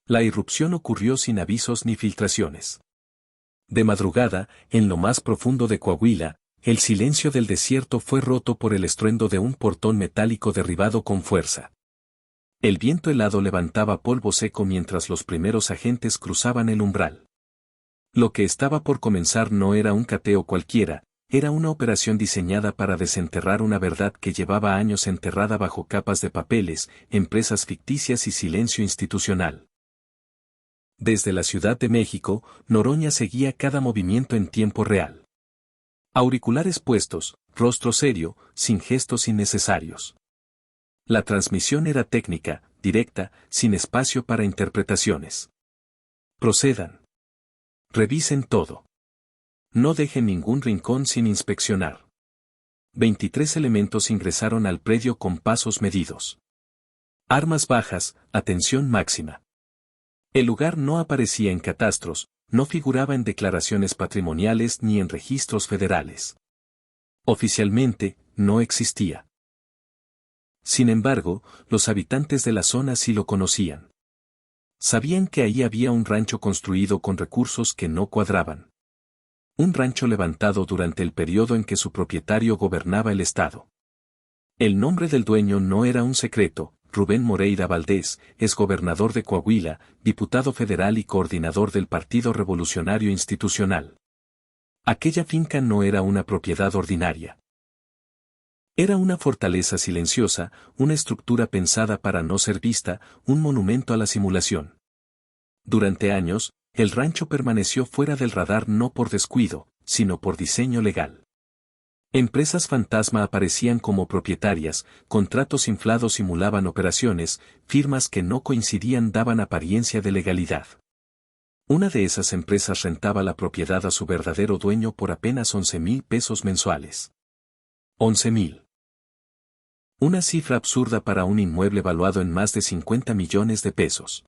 La irrupción ocurrió sin avisos ni filtraciones. De madrugada, en lo más profundo de Coahuila, el silencio del desierto fue roto por el estruendo de un portón metálico derribado con fuerza. El viento helado levantaba polvo seco mientras los primeros agentes cruzaban el umbral. Lo que estaba por comenzar no era un cateo cualquiera, era una operación diseñada para desenterrar una verdad que llevaba años enterrada bajo capas de papeles, empresas ficticias y silencio institucional. Desde la Ciudad de México, Noroña seguía cada movimiento en tiempo real. Auriculares puestos, rostro serio, sin gestos innecesarios. La transmisión era técnica, directa, sin espacio para interpretaciones. Procedan. Revisen todo. No dejen ningún rincón sin inspeccionar. 23 elementos ingresaron al predio con pasos medidos. Armas bajas, atención máxima. El lugar no aparecía en catastros, no figuraba en declaraciones patrimoniales ni en registros federales. Oficialmente, no existía. Sin embargo, los habitantes de la zona sí lo conocían. Sabían que ahí había un rancho construido con recursos que no cuadraban. Un rancho levantado durante el periodo en que su propietario gobernaba el estado. El nombre del dueño no era un secreto. Rubén Moreira Valdés, exgobernador de Coahuila, diputado federal y coordinador del Partido Revolucionario Institucional. Aquella finca no era una propiedad ordinaria. Era una fortaleza silenciosa, una estructura pensada para no ser vista, un monumento a la simulación. Durante años, el rancho permaneció fuera del radar no por descuido, sino por diseño legal. Empresas fantasma aparecían como propietarias, contratos inflados simulaban operaciones, firmas que no coincidían daban apariencia de legalidad. Una de esas empresas rentaba la propiedad a su verdadero dueño por apenas 11,000 pesos mensuales. 11,000. Una cifra absurda para un inmueble valuado en más de 50 millones de pesos.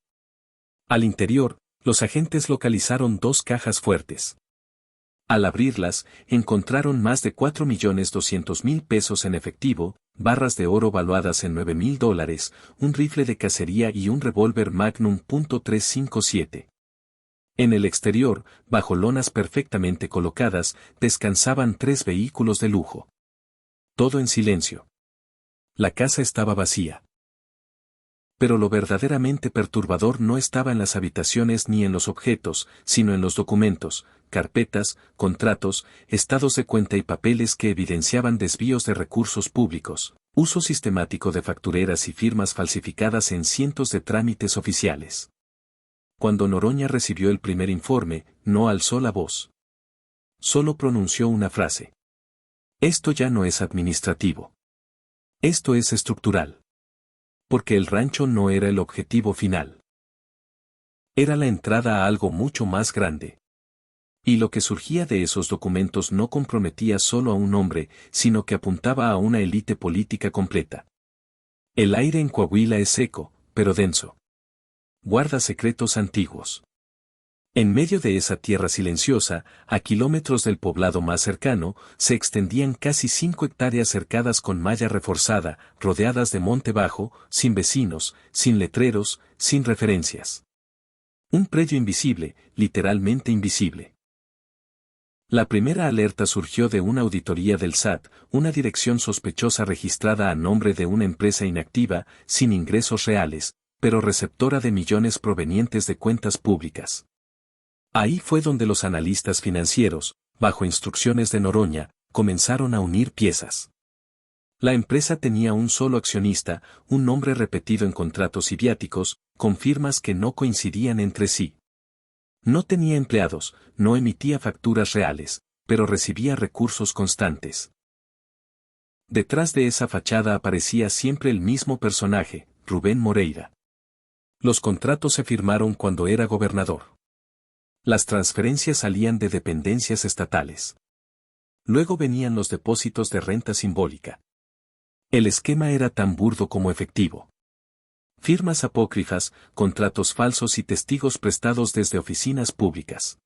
Al interior, los agentes localizaron 2 cajas fuertes. Al abrirlas, encontraron más de 4,200,000 pesos en efectivo, barras de oro valuadas en $9,000, un rifle de cacería y un revólver Magnum .357. En el exterior, bajo lonas perfectamente colocadas, descansaban 3 vehículos de lujo. Todo en silencio. La casa estaba vacía. Pero lo verdaderamente perturbador no estaba en las habitaciones ni en los objetos, sino en los documentos, carpetas, contratos, estados de cuenta y papeles que evidenciaban desvíos de recursos públicos, uso sistemático de factureras y firmas falsificadas en cientos de trámites oficiales. Cuando Noroña recibió el primer informe, no alzó la voz. Solo pronunció una frase. Esto ya no es administrativo. Esto es estructural. Porque el rancho no era el objetivo final. Era la entrada a algo mucho más grande. Y lo que surgía de esos documentos no comprometía solo a un hombre, sino que apuntaba a una élite política completa. El aire en Coahuila es seco, pero denso. Guarda secretos antiguos. En medio de esa tierra silenciosa, a kilómetros del poblado más cercano, se extendían casi 5 hectáreas cercadas con malla reforzada, rodeadas de monte bajo, sin vecinos, sin letreros, sin referencias. Un predio invisible, literalmente invisible. La primera alerta surgió de una auditoría del SAT, una dirección sospechosa registrada a nombre de una empresa inactiva, sin ingresos reales, pero receptora de millones provenientes de cuentas públicas. Ahí fue donde los analistas financieros, bajo instrucciones de Noroña, comenzaron a unir piezas. La empresa tenía un solo accionista, un nombre repetido en contratos y viáticos, con firmas que no coincidían entre sí. No tenía empleados, no emitía facturas reales, pero recibía recursos constantes. Detrás de esa fachada aparecía siempre el mismo personaje, Rubén Moreira. Los contratos se firmaron cuando era gobernador. Las transferencias salían de dependencias estatales. Luego venían los depósitos de renta simbólica. El esquema era tan burdo como efectivo. Firmas apócrifas, contratos falsos y testigos prestados desde oficinas públicas.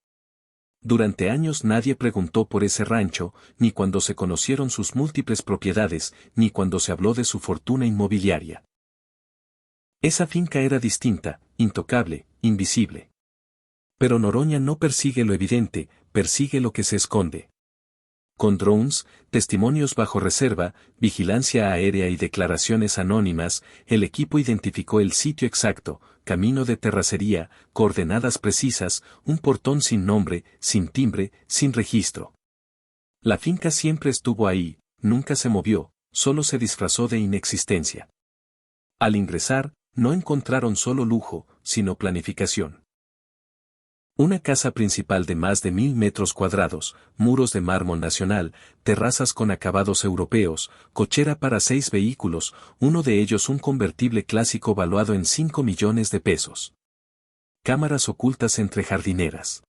Durante años nadie preguntó por ese rancho, ni cuando se conocieron sus múltiples propiedades, ni cuando se habló de su fortuna inmobiliaria. Esa finca era distinta, intocable, invisible. Pero Noroña no persigue lo evidente, persigue lo que se esconde. Con drones, testimonios bajo reserva, vigilancia aérea y declaraciones anónimas, el equipo identificó el sitio exacto, camino de terracería, coordenadas precisas, un portón sin nombre, sin timbre, sin registro. La finca siempre estuvo ahí, nunca se movió, solo se disfrazó de inexistencia. Al ingresar, no encontraron solo lujo, sino planificación. Una casa principal de más de 1000 metros cuadrados, muros de mármol nacional, terrazas con acabados europeos, cochera para 6 vehículos, uno de ellos un convertible clásico valuado en 5 millones de pesos. Cámaras ocultas entre jardineras.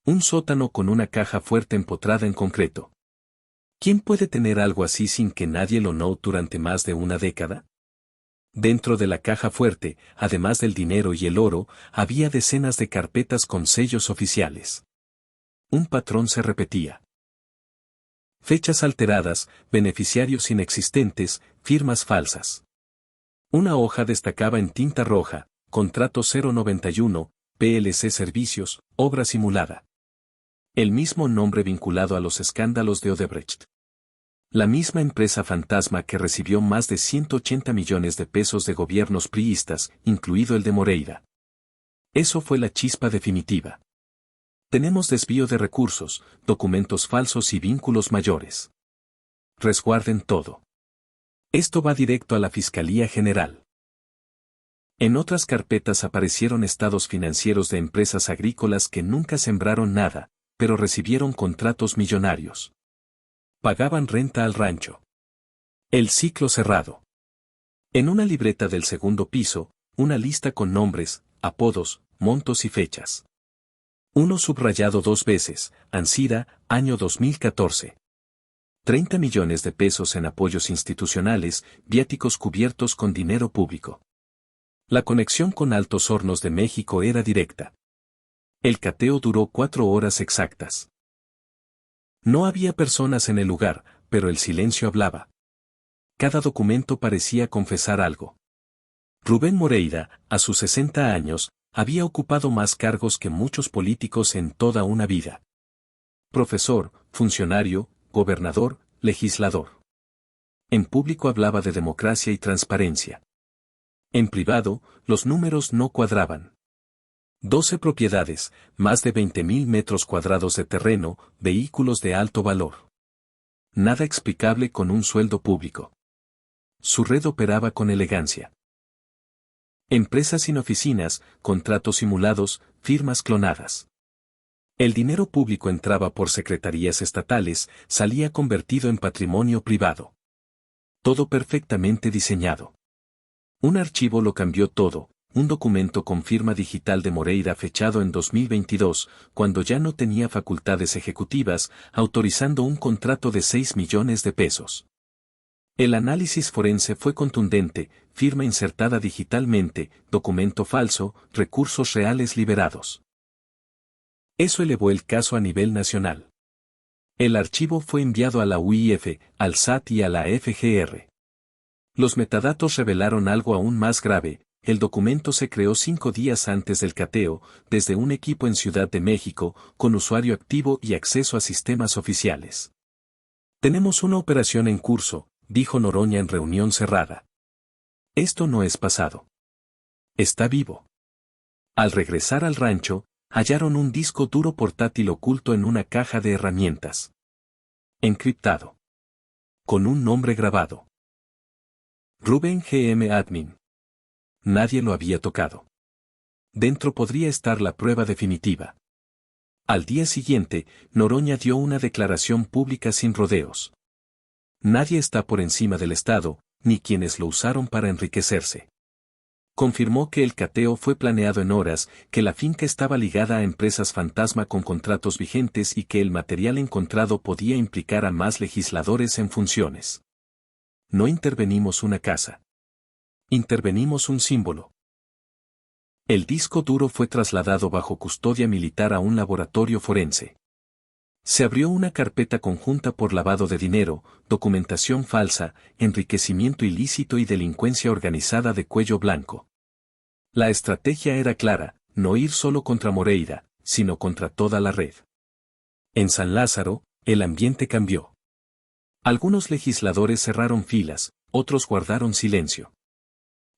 Un sótano con una caja fuerte empotrada en concreto. ¿Quién puede tener algo así sin que nadie lo note durante más de una década? Dentro de la caja fuerte, además del dinero y el oro, había decenas de carpetas con sellos oficiales. Un patrón se repetía. Fechas alteradas, beneficiarios inexistentes, firmas falsas. Una hoja destacaba en tinta roja, contrato 091, PLC Servicios, obra simulada. El mismo nombre vinculado a los escándalos de Odebrecht. La misma empresa fantasma que recibió más de 180 millones de pesos de gobiernos priistas, incluido el de Moreira. Eso fue la chispa definitiva. Tenemos desvío de recursos, documentos falsos y vínculos mayores. Resguarden todo. Esto va directo a la Fiscalía General. En otras carpetas aparecieron estados financieros de empresas agrícolas que nunca sembraron nada, pero recibieron contratos millonarios. Pagaban renta al rancho. El ciclo cerrado. En una libreta del segundo piso, una lista con nombres, apodos, montos y fechas. Uno subrayado 2 veces, Ancira, año 2014. 30 millones de pesos en apoyos institucionales, viáticos cubiertos con dinero público. La conexión con Altos Hornos de México era directa. El cateo duró 4 horas exactas. No había personas en el lugar, pero el silencio hablaba. Cada documento parecía confesar algo. Rubén Moreira, a sus 60 años, había ocupado más cargos que muchos políticos en toda una vida. Profesor, funcionario, gobernador, legislador. En público hablaba de democracia y transparencia. En privado, los números no cuadraban. 12 propiedades, más de 20.000 metros cuadrados de terreno, vehículos de alto valor. Nada explicable con un sueldo público. Su red operaba con elegancia. Empresas sin oficinas, contratos simulados, firmas clonadas. El dinero público entraba por secretarías estatales, salía convertido en patrimonio privado. Todo perfectamente diseñado. Un archivo lo cambió todo. Un documento con firma digital de Moreira fechado en 2022, cuando ya no tenía facultades ejecutivas, autorizando un contrato de 6 millones de pesos. El análisis forense fue contundente, firma insertada digitalmente, documento falso, recursos reales liberados. Eso elevó el caso a nivel nacional. El archivo fue enviado a la UIF, al SAT y a la FGR. Los metadatos revelaron algo aún más grave. El documento se creó 5 días antes del cateo, desde un equipo en Ciudad de México, con usuario activo y acceso a sistemas oficiales. Tenemos una operación en curso, dijo Noroña en reunión cerrada. Esto no es pasado. Está vivo. Al regresar al rancho, hallaron un disco duro portátil oculto en una caja de herramientas. Encriptado. Con un nombre grabado. Rubén GM Admin. Nadie lo había tocado. Dentro podría estar la prueba definitiva. Al día siguiente, Noroña dio una declaración pública sin rodeos. Nadie está por encima del Estado, ni quienes lo usaron para enriquecerse. Confirmó que el cateo fue planeado en horas, que la finca estaba ligada a empresas fantasma con contratos vigentes y que el material encontrado podía implicar a más legisladores en funciones. No intervenimos una casa. Intervenimos un símbolo. El disco duro fue trasladado bajo custodia militar a un laboratorio forense. Se abrió una carpeta conjunta por lavado de dinero, documentación falsa, enriquecimiento ilícito y delincuencia organizada de cuello blanco. La estrategia era clara, no ir solo contra Moreira, sino contra toda la red. En San Lázaro, el ambiente cambió. Algunos legisladores cerraron filas, otros guardaron silencio.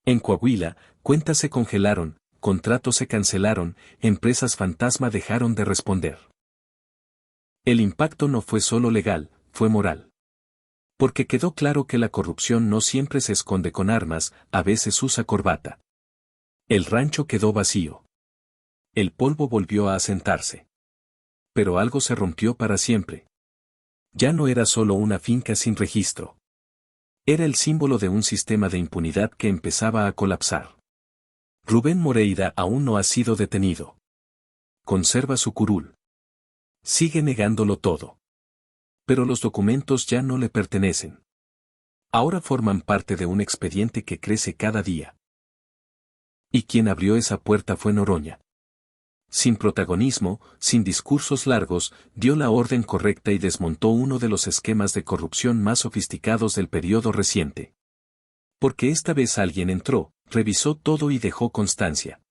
En Coahuila, cuentas se congelaron, contratos se cancelaron, empresas fantasma dejaron de responder. El impacto no fue solo legal, fue moral. Porque quedó claro que la corrupción no siempre se esconde con armas, a veces usa corbata. El rancho quedó vacío. El polvo volvió a asentarse. Pero algo se rompió para siempre. Ya no era solo una finca sin registro. Era el símbolo de un sistema de impunidad que empezaba a colapsar. Rubén Moreira aún no ha sido detenido. Conserva su curul. Sigue negándolo todo. Pero los documentos ya no le pertenecen. Ahora forman parte de un expediente que crece cada día. Y quien abrió esa puerta fue Noroña. Sin protagonismo, sin discursos largos, dio la orden correcta y desmontó uno de los esquemas de corrupción más sofisticados del periodo reciente. Porque esta vez alguien entró, revisó todo y dejó constancia.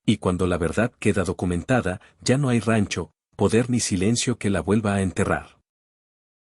Y cuando la verdad queda documentada, ya no hay rancho, poder ni silencio que la vuelva a enterrar.